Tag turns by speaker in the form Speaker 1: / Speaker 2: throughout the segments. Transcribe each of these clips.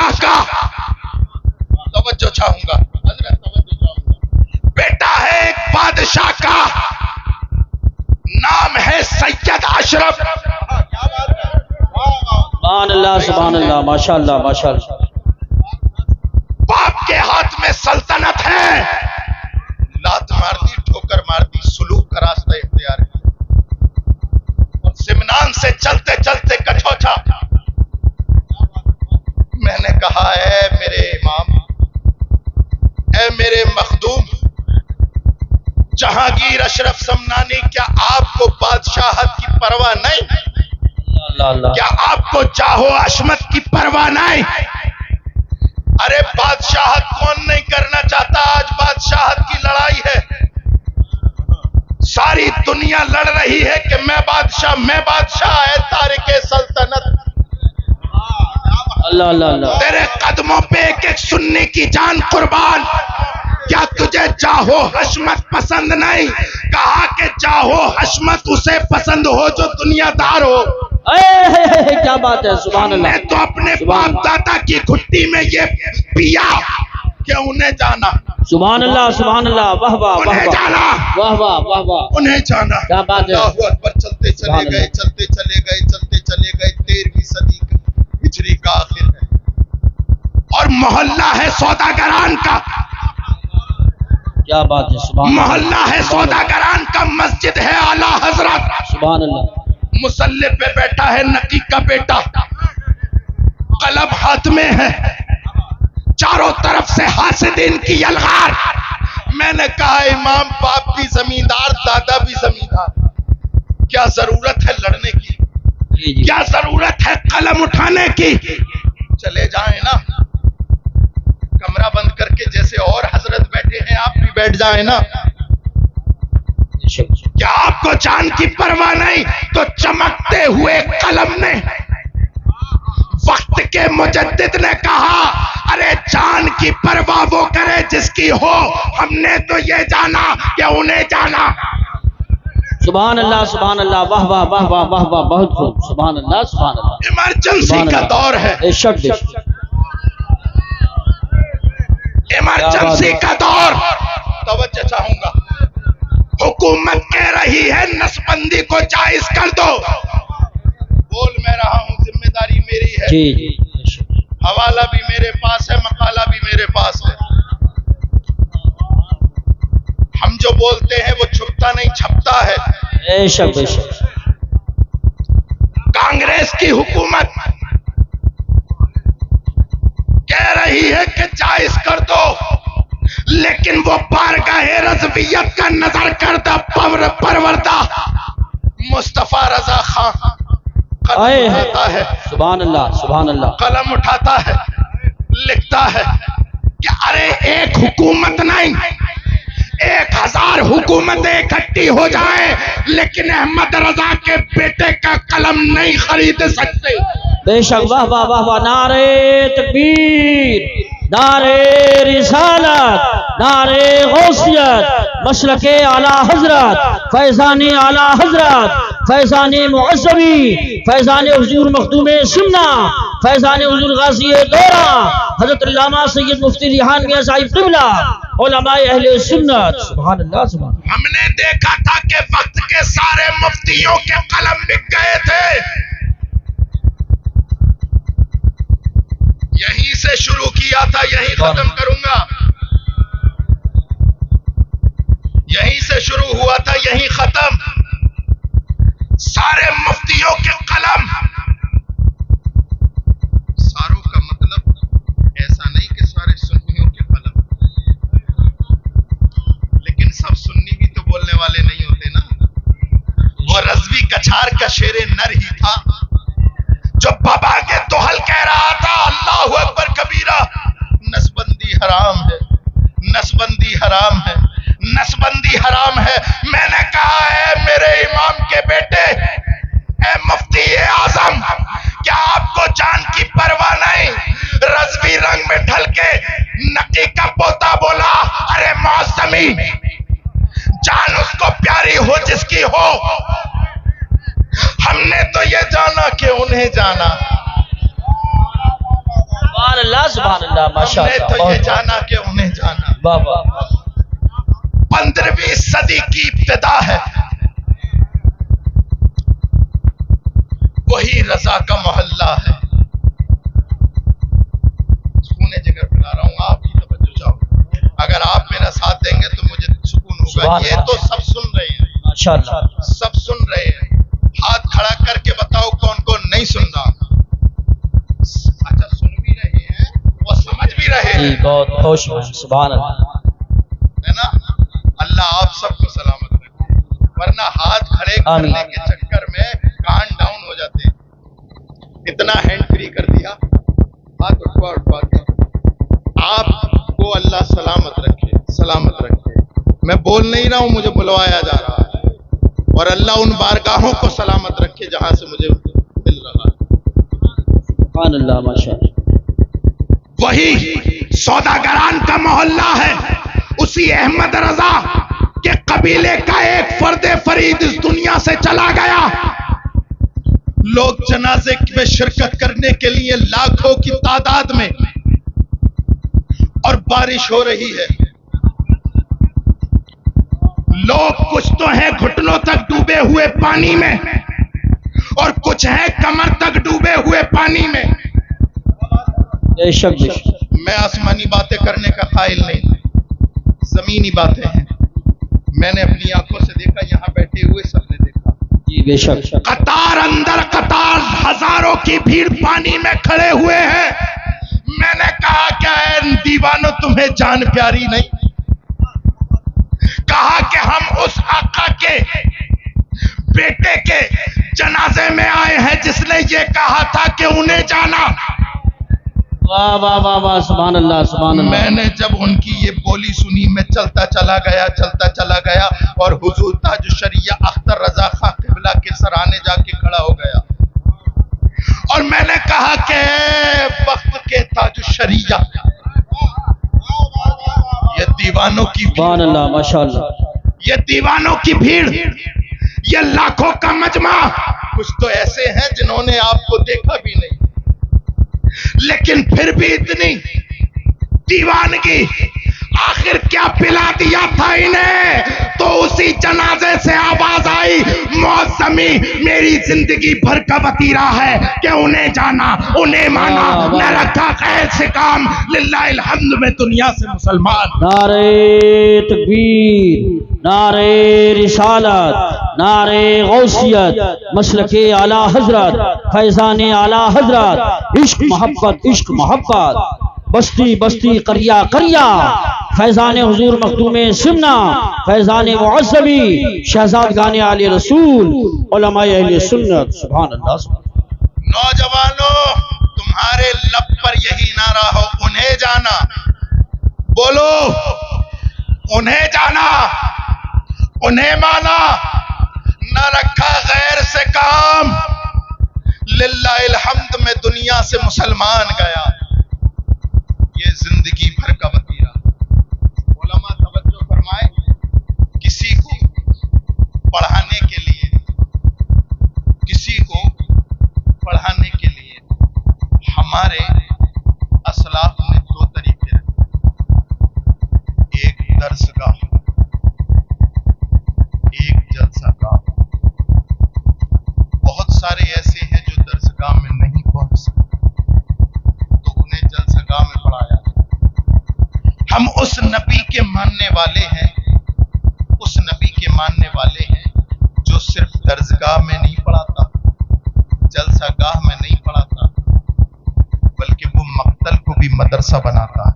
Speaker 1: बादशाह का, तवज्जो चाहूंगा हजरत, तवज्जो चाहूंगा, बेटा है एक बादशाह का, नाम है सैयद अशरफ।
Speaker 2: सुभान अल्लाह, माशाअल्लाह माशाअल्लाह।
Speaker 1: बाप के हाथ में सल्तनत है, लात मार दी, ठोकर मार दी, सुलूक का रास्ता इख्तियार किया और सिमनान से चलते चलते कछोछा। मैंने कहा है मेरे इमाम, ऐ मेरे मखदूम जहांगीर अशरफ समनानी, क्या आपको बादशाहत की परवाह नहीं? क्या आपको जाहो अशमत की परवाह नहीं? अरे बादशाहत कौन नहीं करना चाहता? आज बादशाहत की लड़ाई है, सारी दुनिया लड़ रही है कि मैं बादशाह है तारिके सल्तनत।
Speaker 2: अल्लाह अल्लाह अल्लाह।
Speaker 1: तेरे कदमों पे एक एक सुन्नी की जान कुर्बान। क्या तुझे जाहो हशमत पसंद नहीं? कहा कि जाहो हशमत उसे पसंद हो जो दुनियादार हो।
Speaker 2: क्या बात है, सुभान अल्लाह।
Speaker 1: मैं तो अपने बाप दादा की घुट्टी में ये पिया कि उन्हें जाना।
Speaker 2: सुभान अल्लाह, सुभान अल्लाह, वाह वाह वाह
Speaker 1: उन्हें जाना,
Speaker 2: वाह वाह वाह वाह,
Speaker 1: उन्हें जाना।
Speaker 2: क्या बात है।
Speaker 1: अल्लाहू अकबर। चलते चले गए, चलते चले गए, चलते चले गए। 13वीं सदी हिजरी का आखिर है और मोहल्ला है सौदागरान का।
Speaker 2: क्या बात है, सुभान
Speaker 1: मोहल्ला है सौदागरान का, मस्जिद है आला हजरत।
Speaker 2: सुभान अल्लाह।
Speaker 1: मुसल्ले पे बैठा है नकी का बेटा, कलम हाथ में है, चारों तरफ से हासिदीन की यलगार। मैंने कहा इमाम, बाप भी जमींदार, दादा भी जमींदार, क्या जरूरत है लड़ने की? क्या जरूरत है कलम उठाने की? चले जाएं ना, कमरा बंद करके जैसे और हजरत बैठे हैं आप भी बैठ जाएं ना। क्या आपको जान की परवाह नहीं? तो चमकते हुए कलम ने, वक्त के मुजद्दिद ने कहा, अरे जान की परवाह वो करे जिसकी हो। हमने तो ये जाना कि उन्हें जाना।
Speaker 2: सुभान अल्लाह, सुभान अल्लाह, वाह वाह वाह वाह वाह वाह, बहुत खूब, सुभान अल्लाह, सुभान अल्लाह।
Speaker 1: इमरजेंसी का दौर है, इमरजेंसी का दौर। तवज्जो चाहूंगा, हुकूमत कह रही है नसबंदी को जायज कर दो। बोल मैं रहा हूं, जिम्मेदारी मेरी है।
Speaker 2: जी,
Speaker 1: हवाला भी मेरे पास है, मकाला भी मेरे पास है। हम जो बोलते हैं वो छुपता नहीं, छपता है।
Speaker 2: बेशक बेशक।
Speaker 1: कांग्रेस की हुकूमत कह रही है कि जायज कर दो, लेकिन वो बारगाहे रज़वियत का नजर करता परवरदा मुस्तफा रजा खान कलम उठाता है।
Speaker 2: सुभान अल्लाह, सुभान अल्लाह।
Speaker 1: कलम उठाता है, लिखता है कि अरे एक हुकूमत नहीं, 1000 हुकूमतें इकट्ठी हो जाए, लेकिन अहमद रजा के बेटे का कलम नहीं खरीद सकते।
Speaker 2: बेशक, वाह वाह वाह वाह। नारे तकबीर, नारे रिसालत, नारे गौसियत, मशरके आला हजरत, फैजानी आला हजरत, फैजानी मुअज़्ज़मी, फैजानी हुजूर मखदूमे सुन्ना, फैजानी हुजूर गाज़ी दौरा, हजरत अल्लामा सैयद मुफ्ती रिहान मियां साहिब क़िबला, उलमाए अहले सुन्नत। सुभान अल्लाह, सुभान।
Speaker 1: हमने देखा था कि वक्त के सारे मुफ्तियों के कलम बिक गए थे। यहीं से शुरू किया था, यहीं खत्म करूंगा। यहीं से शुरू हुआ था, यहीं खत्म। सारे मुफ्तियों के कलम, सारों का मतलब ऐसा नहीं कि सारे सुन्नियों के कलम, लेकिन सब सुन्नी भी तो बोलने वाले नहीं होते ना। वो रज़वी कछार का शेरे नर ही था जो बाबा के दोहल कह रहा था, अल्लाहु अकबर कबीरा, नसबंदी हराम है, नसबंदी हराम है, नसबंदी हराम है। मैंने कहा है मेरे इमाम के बेटे, ए मुफ्ती आजम, क्या आपको जान की परवाह नहीं? रज़वी रंग में ढल के नकी का पोता बोला, अरे मौसमी, जान उसको प्यारी हो जिसकी हो। हमने तो ये जाना कि उन्हें जाना।
Speaker 2: अल्लाह सुभान अल्लाह
Speaker 1: हमने
Speaker 2: माशाअल्लाह।
Speaker 1: तो ये जाना कि उन्हें जाना।
Speaker 2: वाह वाह
Speaker 1: 15वीं सदी की इब्तिदा है, वही रजा का मोहल्ला है। सुकून जगह पिला रहा हूँ, आप ही तवज्जो चाहो। अगर आप मेरा साथ देंगे तो मुझे सुकून होगा। ये तो सब सुन रहे हैं
Speaker 2: माशाअल्लाह,
Speaker 1: सब सुन रहे हैं। हाथ खड़ा करके बताओ कौन कौन नहीं सुन रहा। अच्छा सुन भी रहे हैं और समझ भी रहे
Speaker 2: जी
Speaker 1: हैं,
Speaker 2: बहुत खुश हूँ, सुभान अल्लाह।
Speaker 1: है ना। अल्लाह आप सबको सलामत रखे, वरना हाथ खड़े
Speaker 2: आमीन।
Speaker 1: करने के चक्कर में कान डाउन हो जाते हैं। इतना हैंड फ्री कर दिया, हाथ उठवा के। आपको अल्लाह सलामत रखे, सलामत रखे। मैं बोल नहीं रहा हूं, मुझे बुलवाया जा रहा है। और अल्लाह उन बारगाहों को सलामत रखे जहां से मुझे मिल रहा है।
Speaker 2: सुभान अल्लाह माशाअल्लाह।
Speaker 1: वही सौदागरान का मोहल्ला है, उसी अहमद रजा के कबीले का एक फर्दे फरीद इस दुनिया से चला गया। लोग जनाजे में शिरकत करने के लिए लाखों की तादाद में, और बारिश हो रही है। लोग कुछ तो हैं घुटनों तक डूबे हुए पानी में, और कुछ हैं कमर तक डूबे हुए पानी में।
Speaker 2: बेशक बेशक।
Speaker 1: मैं आसमानी बातें करने का कायल नहीं, जमीनी बातें हैं। मैंने अपनी आंखों से देखा, यहाँ बैठे हुए सबने देखा।
Speaker 2: जी बेशक।
Speaker 1: कतार अंदर कतार, हजारों की भीड़ पानी में खड़े हुए हैं। मैंने कहा क्या है दीवानों, तुम्हें जान प्यारी नहीं? कहा कि हम उस आका के बेटे के जनाजे में आए हैं जिसने ये कहा था कि उन्हें जाना।
Speaker 2: वाह वाह वाह वाह, सुभान अल्लाह सुभान अल्लाह।
Speaker 1: मैंने जब उनकी ये बोली सुनी, मैं चलता चला गया और हुजूर ताज शरिया अख्तर रजा खां किबला के सराने जाके खड़ा हो गया। और मैंने कहा कि वक्त के ताज शरिया, ये दीवानों की
Speaker 2: सुभान अल्लाह माशाअल्लाह।
Speaker 1: ये दीवानों की भीड़, ये लाखों का मजमा। कुछ तो ऐसे हैं जिन्होंने आपको देखा भी नहीं, लेकिन फिर भी इतनी दीवानगी। आखिर क्या पिला दिया था इन्हें? तो उसी जनाजे से आवाज आई, मौसमी मेरी जिंदगी भर का वतीरा है कि उन्हें जाना, उन्हें माना, न रखा खैर से काम, लिल्लाहिल हम्द में दुनिया से मुसलमान।
Speaker 2: नारे तकबीर, नारे रिसालत, नारे गौसियत, मसलके आला हजरत, फैजाने आला हजरत, इश्क मोहब्बत, बस्ती बस्ती करिया करिया, फैजान हुजूर मखदूमे सिमना, फैजान मुअज़्ज़बी, शहजाद गाने आले रसूल, उलमाए अहले सुन्नत। सुभान अल्लाह।
Speaker 1: नौजवानों, तुम्हारे लब पर यही नारा हो, उन्हें जाना। बोलो, उन्हें जाना, उन्हें माना, न रखा गैर से काम, लिल्लाहिल हम्द में दुनिया से मुसलमान गया। ये जिंदगी भर का वतीरा। उलमा तवज्जो फरमाए, किसी को पढ़ाने के लिए, हमारे असलाफ ने दो तरीके रखे, एक दर्सगाह, एक जलसागाह। बहुत सारे ऐसे हैं जो दर्सगाह में नहीं पहुंच सकते, तो उन्हें जलसागाह में पढ़ाया। हम उस नबी के मानने वाले हैं, उस नबी के मानने वाले हैं जो सिर्फ दर्सगाह में नहीं पढ़ाता, जलसागाह में नहीं पढ़ाता, बल्कि वो मक्तल को भी मदरसा बनाता है।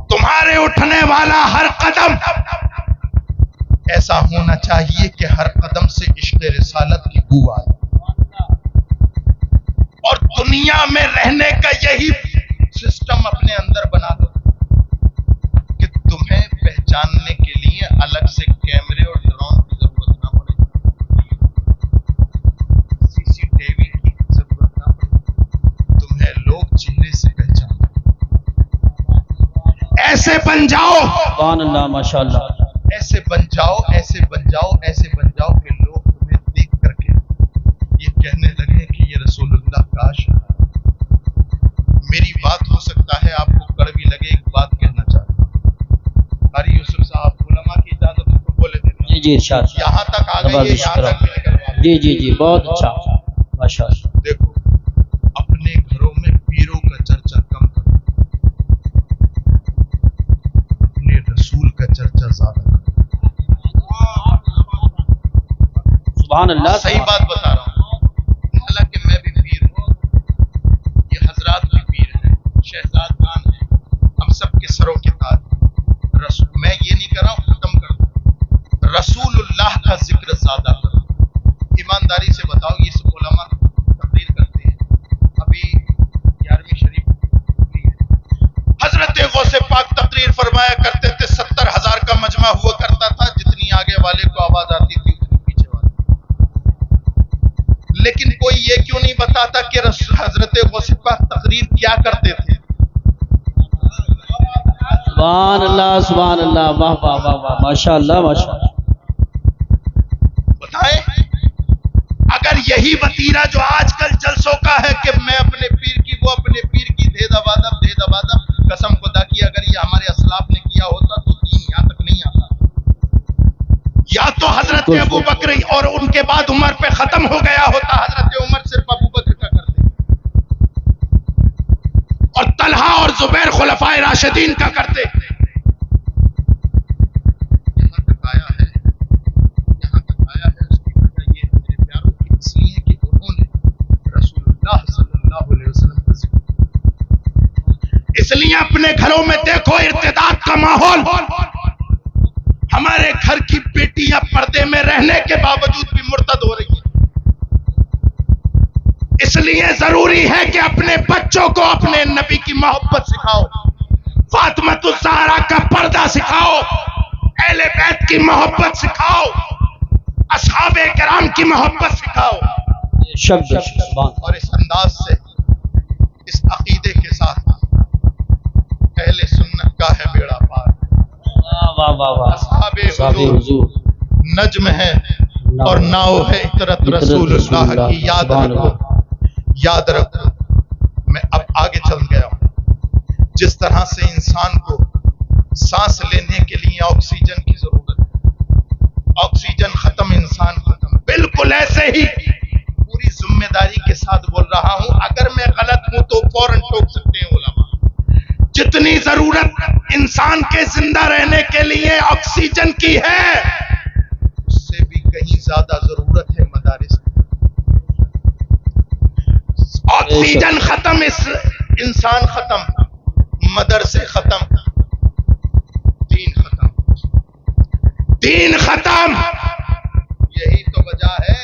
Speaker 1: तुम्हारे उठने वाला हर कदम ऐसा होना चाहिए कि हर कदम से इश्क़ रिसालत की बू आए, और दुनिया में रहने का यही सिस्टम अपने अंदर बना दो कि तुम्हें पहचानने के लिए अलग से कैमरे और ड्रोन की जरूरत ना पड़े, सीसीटीवी की जरूरत ना पड़े, तुम्हें लोग चेहरे से पहचान। ऐसे बन जाओ,
Speaker 2: सुभान अल्लाह माशाअल्लाह,
Speaker 1: ऐसे बन जाओ, ऐसे बन जाओ, ऐसे बन जाओ कि लोग तुम्हें देख करके ये कहने लगे कि ये रसूलुल्लाह का आशिक है।
Speaker 2: जी जी इरशाद।
Speaker 1: यहाँ तक आ गई है,
Speaker 2: नवाजिश
Speaker 1: यहाँ
Speaker 2: करो।
Speaker 1: तक भी निकलवा।
Speaker 2: जी जी जी बहुत अच्छा माशाअल्लाह।
Speaker 1: देखो अपने घरों में पीरों का चर्चा कम करो, अपने रसूल का चर्चा ज्यादा करो।
Speaker 2: सुभान अल्लाह।
Speaker 1: सही बात बता रहा हूँ, हालांकि मैं भी पीर हूँ, ये हजरात भी पीर हैं, शहजाद खान है, हम सबके सरों के ताज। मैं ये नहीं कर रहा हूँ खत्म कर दूं, रसूलुल्लाह का जिक्र ज्यादा करो। ईमानदारी से बताओ, ये सब उलमा तकरीर करते हैं, अभी 11वीं शरीफ हुई है, हजरत गौसे पाक तकरीर फरमाया करते थे, 70,000 का मजमा हुआ करता था, जितनी आगे वाले को आवाज आती थी उतनी पीछे वाले। लेकिन कोई ये क्यों नहीं बताता कि हजरत गौसे पाक तकरीर क्या करते थे?
Speaker 2: सुभान अल्लाह, वाह वाह वाह वाह, माशाअल्लाह माशाअल्लाह।
Speaker 1: बताएं, अगर यही वतीरा जो आजकल जलसों का है कि मैं अपने पीर की, वो अपने पीर की, दे दबादब, कसम खुदा की अगर ये हमारे असलाफ ने किया होता तो दीन यहाँ तक नहीं आता। या तो हजरत अबू बकर और उनके बाद उमर पे खत्म हो गया होता, हजरत उमर सिर्फ अबू बकर का करते और तलहा और जुबैर खुलफाए राशिदीन का करते। यहाँ तक आया है, उसकी वजह ये है मेरे प्यारों की, इसलिए कि उन्होंने रसूलुल्लाह सल्लल्लाहु अलैहि वसल्लम का जिक्र। इसलिए अपने घरों में देखो इर्तिदाद का माहौल, हमारे घर की बेटियां पर्दे में रहने के बावजूद भी मुर्तद हो रही हैं। इसलिए जरूरी है कि अपने बच्चों को अपने नबी की मोहब्बत सिखाओ, फातिमा ज़हरा का पर्दा सिखाओ, अहले बैत की मोहब्बत सिखाओ, असहाबे किराम की मोहब्बत सिखाओ।
Speaker 2: शब्द
Speaker 1: और इस अंदाज से, इस अकीदे के साथ अहले सुन्नत का है बेड़ा पार।
Speaker 2: वाह वाह वाह,
Speaker 1: असहाबे
Speaker 2: हुजूर
Speaker 1: नज्म है और नाव है इतरत रसूलुल्लाह की। याद रखो, मैं अब आगे चल गया हूं। जिस तरह से इंसान को सांस लेने के लिए ऑक्सीजन की जरूरत है, ऑक्सीजन खत्म, इंसान खत्म, बिल्कुल ऐसे ही पूरी जिम्मेदारी के साथ बोल रहा हूं। अगर मैं गलत हूं तो फौरन टोक सकते हैं उलमा। जितनी जरूरत इंसान के जिंदा रहने के लिए ऑक्सीजन की है, उससे भी कहीं ज्यादा जरूरत है मदारिस की। ऑक्सीजन खत्म, इस इंसान खत्म, मदरसे खत्म, दीन खत्म, दीन खत्म। यही तो वजह है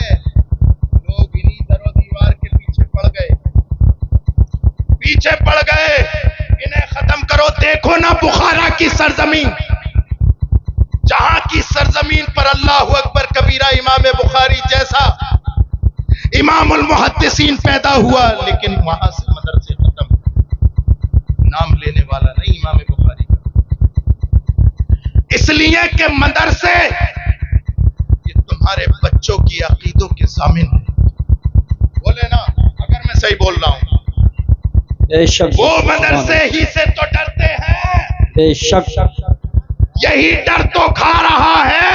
Speaker 1: लोग इन्हीं दरो दीवार के पीछे पड़ गए। इन्हें खत्म करो। देखो ना बुखारा की सरजमीन, जहां की सरजमीन पर अल्लाह अकबर कबीरा इमाम बुखारी जैसा इमामुल मुहद्दिसीन पैदा हुआ, लेकिन वहां से मदरसे खत्म, नाम लेने वाला नहीं इमाम बुखारी का। इसलिए कि मदरसे ये तुम्हारे बच्चों की अकीदों के ज़ामिन है। बोले ना, अगर मैं सही बोल रहा हूं, वो मदरसे ही से तो डरते हैं,
Speaker 2: बेशक
Speaker 1: यही डर तो खा रहा है